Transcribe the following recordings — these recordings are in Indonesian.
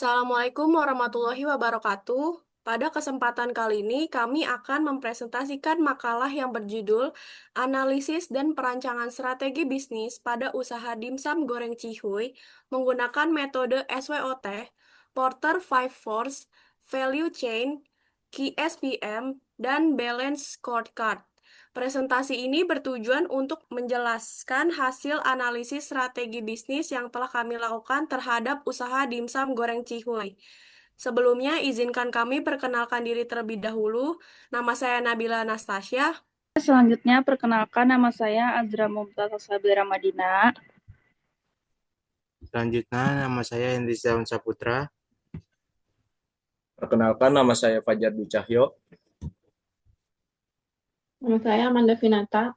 Assalamualaikum warahmatullahi wabarakatuh. Pada kesempatan kali ini, kami akan mempresentasikan makalah yang berjudul Analisis dan Perancangan Strategi Bisnis pada Usaha Dimsum Goreng Cihuy menggunakan metode SWOT, Porter Five Force, Value Chain, Key SVM, dan Balance Scorecard. Presentasi ini bertujuan untuk menjelaskan hasil analisis strategi bisnis yang telah kami lakukan terhadap usaha dimsum goreng Cihuy. Sebelumnya, izinkan kami perkenalkan diri terlebih dahulu. Nama saya Nabila Anastasia. Selanjutnya, perkenalkan nama saya Azra Mumtaz Sabira Madina. Selanjutnya, nama saya Hendri Setiawan Saputra. Perkenalkan, nama saya Fajar Dwi Cahyo. Nama saya Amanda Finata.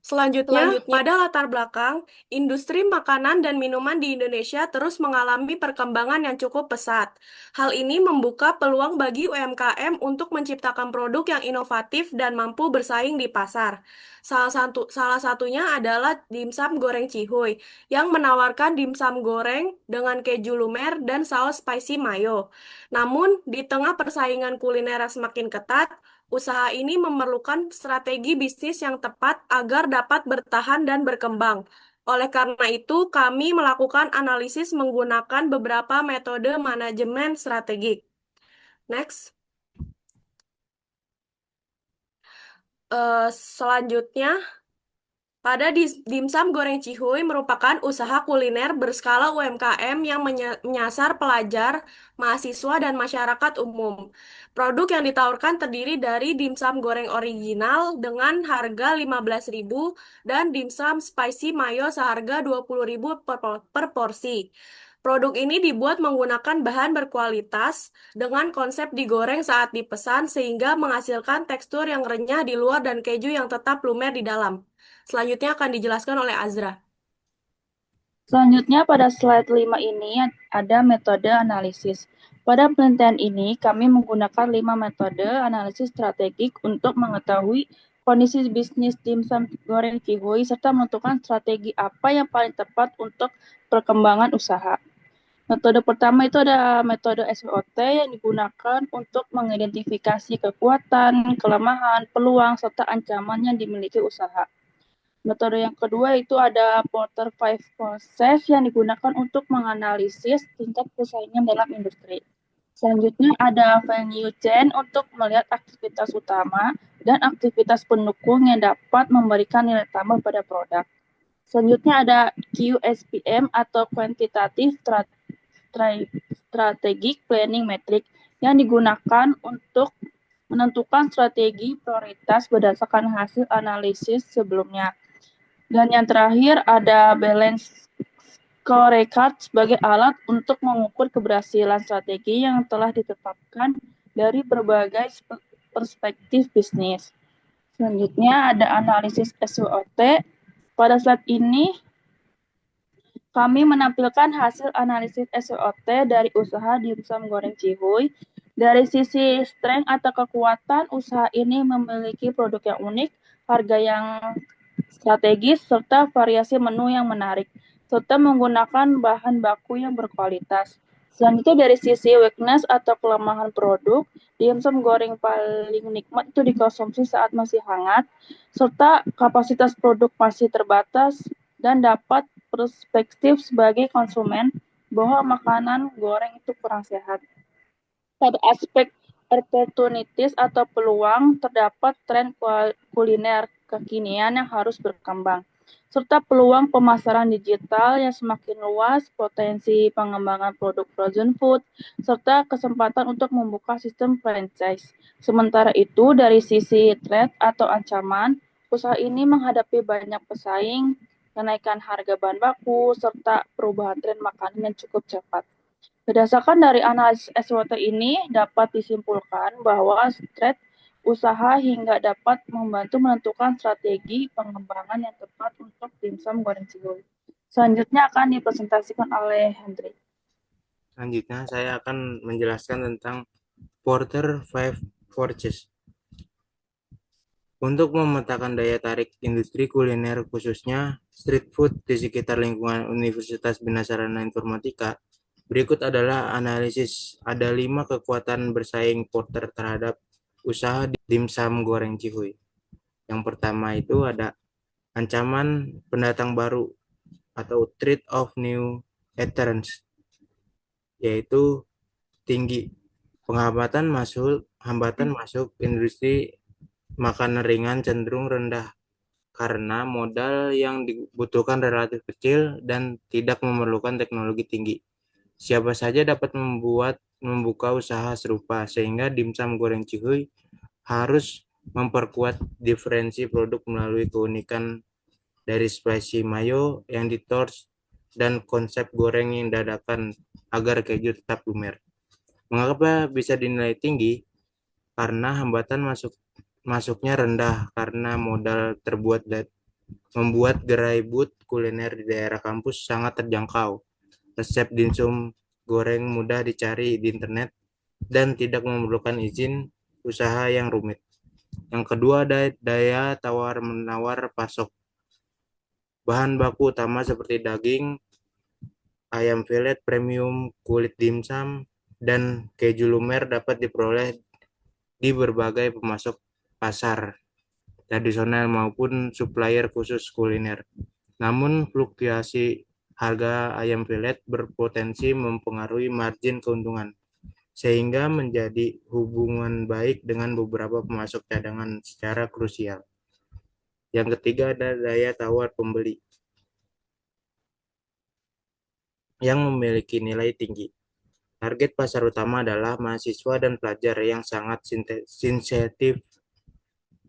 Selanjutnya, pada latar belakang, industri makanan dan minuman di Indonesia terus mengalami perkembangan yang cukup pesat. Hal ini membuka peluang bagi UMKM untuk menciptakan produk yang inovatif dan mampu bersaing di pasar. Salah satunya adalah dimsum goreng Cihuy, yang menawarkan dimsum goreng dengan keju lumer dan saus spicy mayo. Namun, di tengah persaingan kuliner yang semakin ketat, usaha ini memerlukan strategi bisnis yang tepat agar dapat bertahan dan berkembang. Oleh karena itu, kami melakukan analisis menggunakan beberapa metode manajemen strategik. Next. Selanjutnya, pada Dimsum Goreng Cihuy merupakan usaha kuliner berskala UMKM yang menyasar pelajar, mahasiswa, dan masyarakat umum. Produk yang ditawarkan terdiri dari dimsum goreng original dengan harga 15.000 dan dimsum spicy mayo seharga 20.000 per porsi. Produk ini dibuat menggunakan bahan berkualitas dengan konsep digoreng saat dipesan sehingga menghasilkan tekstur yang renyah di luar dan keju yang tetap lumer di dalam. Selanjutnya akan dijelaskan oleh Azra. Selanjutnya, pada slide 5 ini ada metode analisis. Pada penelitian ini, kami menggunakan 5 metode analisis strategik untuk mengetahui kondisi bisnis dimsum goreng Cihuy serta menentukan strategi apa yang paling tepat untuk perkembangan usaha. Metode pertama itu ada metode SWOT yang digunakan untuk mengidentifikasi kekuatan, kelemahan, peluang, serta ancaman yang dimiliki usaha. Metode yang kedua itu ada Porter Five Process yang digunakan untuk menganalisis tingkat persaingan dalam industri. Selanjutnya ada Value Chain untuk melihat aktivitas utama dan aktivitas pendukung yang dapat memberikan nilai tambah pada produk. Selanjutnya ada QSPM atau Quantitative Strategic Planning Metric yang digunakan untuk menentukan strategi prioritas berdasarkan hasil analisis sebelumnya. Dan yang terakhir ada Balance Scorecard sebagai alat untuk mengukur keberhasilan strategi yang telah ditetapkan dari berbagai perspektif bisnis. Selanjutnya ada analisis SWOT. Pada slide ini kami menampilkan hasil analisis SWOT dari usaha dimsum goreng Cihuy. Dari sisi strength atau kekuatan, usaha ini memiliki produk yang unik, harga yang strategis, serta variasi menu yang menarik, serta menggunakan bahan baku yang berkualitas. Selanjutnya dari sisi weakness atau kelemahan produk, dimsum goreng paling nikmat itu dikonsumsi saat masih hangat, serta kapasitas produk masih terbatas, dan dapat perspektif sebagai konsumen bahwa makanan goreng itu kurang sehat. Pada aspek opportunities atau peluang, terdapat tren kuliner kekinian yang harus berkembang, serta peluang pemasaran digital yang semakin luas, potensi pengembangan produk frozen food, serta kesempatan untuk membuka sistem franchise. Sementara itu, dari sisi threat atau ancaman, usaha ini menghadapi banyak pesaing, kenaikan harga bahan baku, serta perubahan tren makanan yang cukup cepat. Berdasarkan dari analisis SWOT ini, dapat disimpulkan bahwa strat usaha hingga dapat membantu menentukan strategi pengembangan yang tepat untuk dimsum goreng Cihuy. Selanjutnya akan dipresentasikan oleh Hendri. Selanjutnya, saya akan menjelaskan tentang Porter Five Forces. Untuk memetakan daya tarik industri kuliner khususnya street food di sekitar lingkungan Universitas Bina Sarana Informatika, Berikut adalah analisis. Ada 5 kekuatan bersaing Porter terhadap usaha dimsum goreng Cihuy. Yang pertama itu ada ancaman pendatang baru atau threat of new entrants, yaitu tinggi. Hambatan masuk industri makanan ringan cenderung rendah karena modal yang dibutuhkan relatif kecil dan tidak memerlukan teknologi tinggi. Siapa saja dapat membuka usaha serupa, sehingga dimsum goreng Cihuy harus memperkuat diferensi produk melalui keunikan dari spicy mayo yang ditorch dan konsep goreng yang dadakan agar keju tetap lumer. Mengapa bisa dinilai tinggi? Karena masuknya rendah karena modal membuat gerai booth kuliner di daerah kampus sangat terjangkau. Resep dimsum goreng mudah dicari di internet dan tidak memerlukan izin usaha yang rumit. Yang kedua ada daya tawar-menawar pasok. Bahan baku utama seperti daging, ayam fillet premium, kulit dimsum, dan keju lumer dapat diperoleh di berbagai pemasok pasar tradisional maupun supplier khusus kuliner. Namun fluktuasi harga ayam fillet berpotensi mempengaruhi margin keuntungan, sehingga menjadi hubungan baik dengan beberapa pemasok cadangan secara krusial. Yang ketiga ada daya tawar pembeli yang memiliki nilai tinggi. Target pasar utama adalah mahasiswa dan pelajar yang sangat sensitif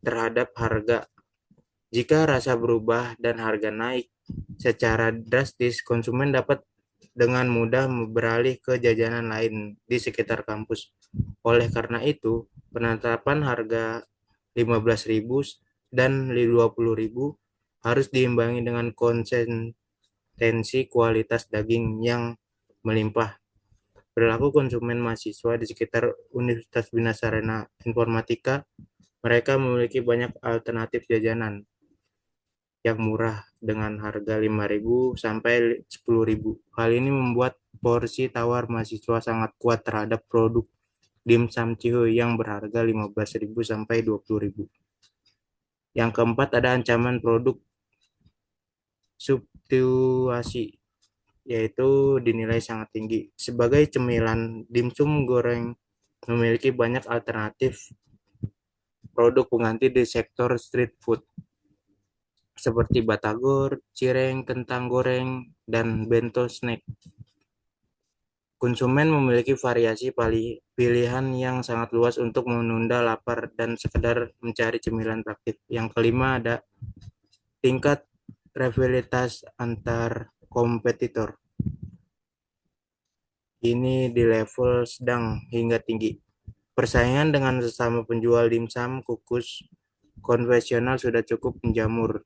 terhadap harga. Jika rasa berubah dan harga naik secara drastis, konsumen dapat dengan mudah beralih ke jajanan lain di sekitar kampus. Oleh karena itu, penetapan harga 15.000 dan 20.000 harus diimbangi dengan konsistensi kualitas daging yang melimpah. Perilaku konsumen mahasiswa di sekitar Universitas Bina Sarana Informatika, mereka memiliki banyak alternatif jajanan yang murah dengan harga 5.000 sampai 10.000. Hal ini membuat porsi tawar mahasiswa sangat kuat terhadap produk dimsum Cihuy yang berharga 15.000 sampai 20.000. Yang keempat ada ancaman produk substitusi, yaitu dinilai sangat tinggi. Sebagai cemilan, dimsum goreng memiliki banyak alternatif produk pengganti di sektor street food seperti batagor, cireng, kentang goreng, dan bento snack. Konsumen memiliki variasi pilihan yang sangat luas untuk menunda lapar dan sekedar mencari cemilan praktis. Yang kelima ada tingkat rivalitas antar kompetitor. Ini di level sedang hingga tinggi. Persaingan dengan sesama penjual dimsum kukus konvensional sudah cukup menjamur.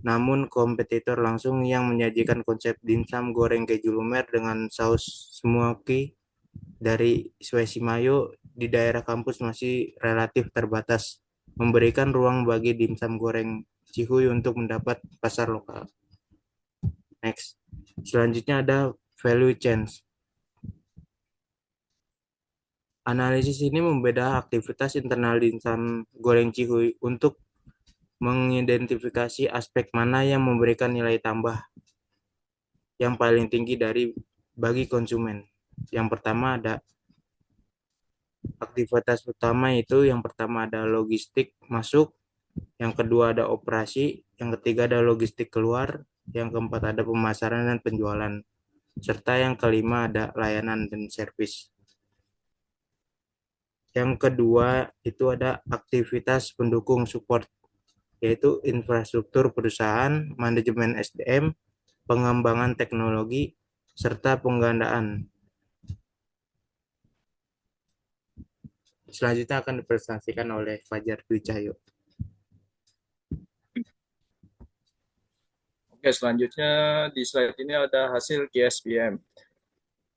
Namun kompetitor langsung yang menyajikan konsep dimsum goreng keju lumer dengan saus smoky dari spicy mayo di daerah kampus masih relatif terbatas, memberikan ruang bagi dimsum goreng Cihuy untuk mendapat pasar lokal. Next. Selanjutnya ada value chains. Analisis ini membeda aktivitas internal dimsum goreng Cihuy untuk mengidentifikasi aspek mana yang memberikan nilai tambah yang paling tinggi bagi konsumen. Yang pertama ada aktivitas utama, itu yang pertama ada logistik masuk, yang kedua ada operasi, yang ketiga ada logistik keluar, yang keempat ada pemasaran dan penjualan, serta yang kelima ada layanan dan servis. Yang kedua itu ada aktivitas pendukung support, yaitu infrastruktur perusahaan, manajemen SDM, pengembangan teknologi, serta penggandaan. Selanjutnya akan dipresentasikan oleh Fajar Dwi Cahyo. Oke, selanjutnya di slide ini ada hasil QSPM.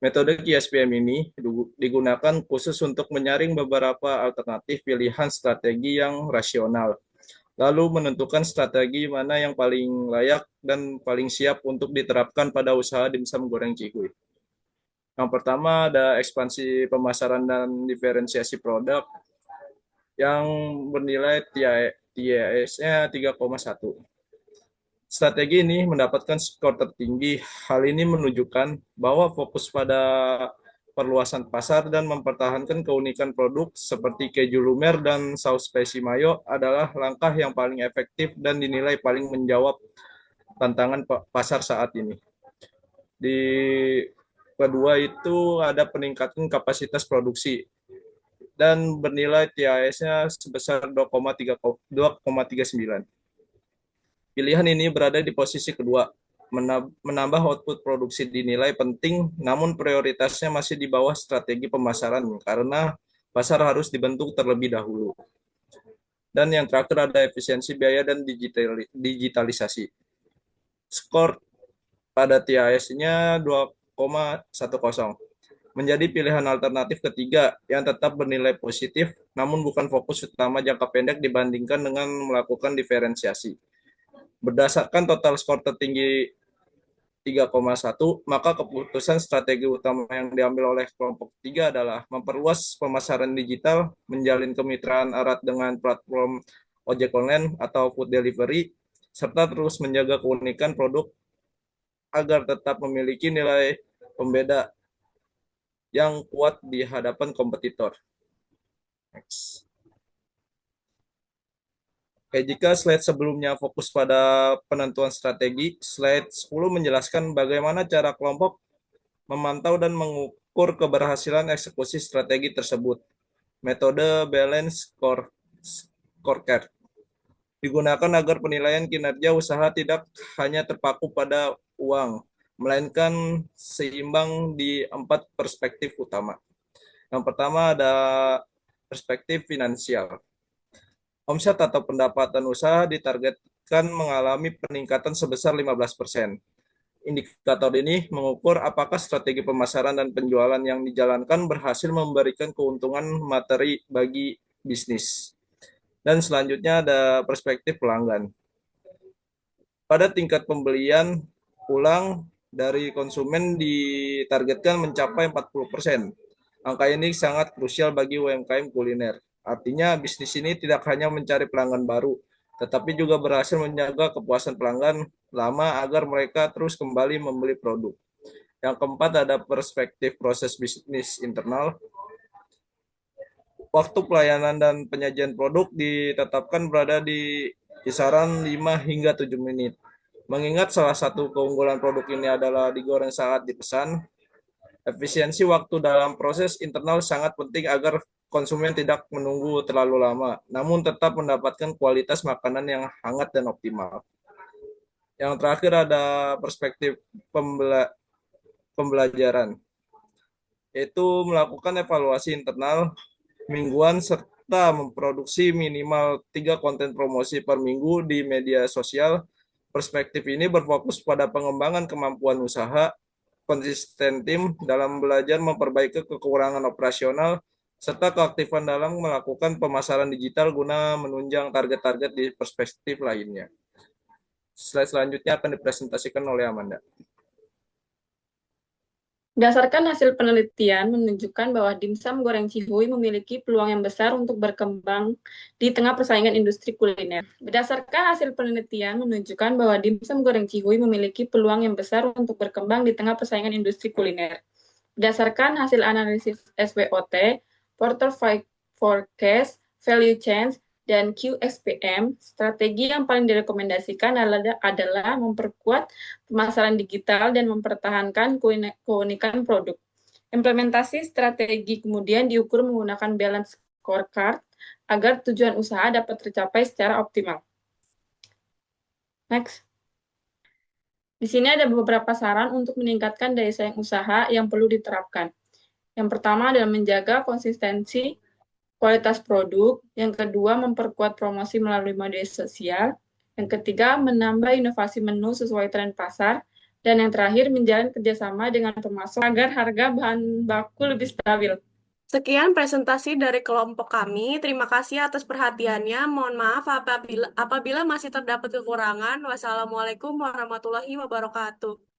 Metode QSPM ini digunakan khusus untuk menyaring beberapa alternatif pilihan strategi yang rasional, lalu menentukan strategi mana yang paling layak dan paling siap untuk diterapkan pada usaha dimsum goreng Cihuy. Yang pertama ada ekspansi pemasaran dan diferensiasi produk yang bernilai TIS-nya 3,1. Strategi ini mendapatkan skor tertinggi. Hal ini menunjukkan bahwa fokus pada perluasan pasar dan mempertahankan keunikan produk seperti keju lumer dan saus speci mayo adalah langkah yang paling efektif dan dinilai paling menjawab tantangan pasar saat ini. Di kedua itu ada peningkatan kapasitas produksi dan bernilai TIS-nya sebesar 2,39. Pilihan ini berada di posisi kedua. Menambah output produksi dinilai penting, namun prioritasnya masih di bawah strategi pemasaran karena pasar harus dibentuk terlebih dahulu. Dan yang terakhir ada efisiensi biaya dan digitalisasi. Skor pada TIS-nya 2,10. Menjadi pilihan alternatif ketiga yang tetap bernilai positif, namun bukan fokus utama jangka pendek dibandingkan dengan melakukan diferensiasi. Berdasarkan total skor tertinggi 3,1, maka keputusan strategi utama yang diambil oleh kelompok 3 adalah memperluas pemasaran digital, menjalin kemitraan erat dengan platform ojek online atau food delivery, serta terus menjaga keunikan produk agar tetap memiliki nilai pembeda yang kuat di hadapan kompetitor. Next. Oke, jika slide sebelumnya fokus pada penentuan strategi, slide 10 menjelaskan bagaimana cara kelompok memantau dan mengukur keberhasilan eksekusi strategi tersebut. Metode balance scorecard digunakan agar penilaian kinerja usaha tidak hanya terpaku pada uang, melainkan seimbang di 4 perspektif utama. Yang pertama ada perspektif finansial. Omset atau pendapatan usaha ditargetkan mengalami peningkatan sebesar 15%. Indikator ini mengukur apakah strategi pemasaran dan penjualan yang dijalankan berhasil memberikan keuntungan materi bagi bisnis. Dan selanjutnya ada perspektif pelanggan. Pada tingkat pembelian ulang dari konsumen ditargetkan mencapai 40%. Angka ini sangat krusial bagi UMKM kuliner. Artinya bisnis ini tidak hanya mencari pelanggan baru, tetapi juga berhasil menjaga kepuasan pelanggan lama agar mereka terus kembali membeli produk. Yang keempat ada perspektif proses bisnis internal. Waktu pelayanan dan penyajian produk ditetapkan berada di kisaran 5 hingga 7 menit. Mengingat salah satu keunggulan produk ini adalah digoreng saat dipesan, efisiensi waktu dalam proses internal sangat penting agar konsumen tidak menunggu terlalu lama, namun tetap mendapatkan kualitas makanan yang hangat dan optimal. Yang terakhir ada perspektif pembelajaran, yaitu melakukan evaluasi internal mingguan serta memproduksi minimal 3 konten promosi per minggu di media sosial. Perspektif ini berfokus pada pengembangan kemampuan usaha, konsisten tim dalam belajar memperbaiki kekurangan operasional, serta keaktifan dalam melakukan pemasaran digital guna menunjang target-target di perspektif lainnya. Slide selanjutnya akan dipresentasikan oleh Amanda. Berdasarkan hasil penelitian menunjukkan bahwa dimsum goreng Cihuy memiliki peluang yang besar untuk berkembang di tengah persaingan industri kuliner. Berdasarkan hasil penelitian menunjukkan bahwa dimsum goreng Cihuy memiliki peluang yang besar untuk berkembang di tengah persaingan industri kuliner. Berdasarkan hasil analisis SWOT, Porter Forecast, Value Chain, dan QSPM, strategi yang paling direkomendasikan adalah memperkuat pemasaran digital dan mempertahankan keunikan produk. Implementasi strategi kemudian diukur menggunakan balance scorecard agar tujuan usaha dapat tercapai secara optimal. Next. Di sini ada beberapa saran untuk meningkatkan daya saing usaha yang perlu diterapkan. Yang pertama adalah menjaga konsistensi kualitas produk, yang kedua memperkuat promosi melalui media sosial, yang ketiga menambah inovasi menu sesuai tren pasar, dan yang terakhir menjalin kerjasama dengan pemasok agar harga bahan baku lebih stabil. Sekian presentasi dari kelompok kami. Terima kasih atas perhatiannya. Mohon maaf apabila masih terdapat kekurangan. Wassalamualaikum warahmatullahi wabarakatuh.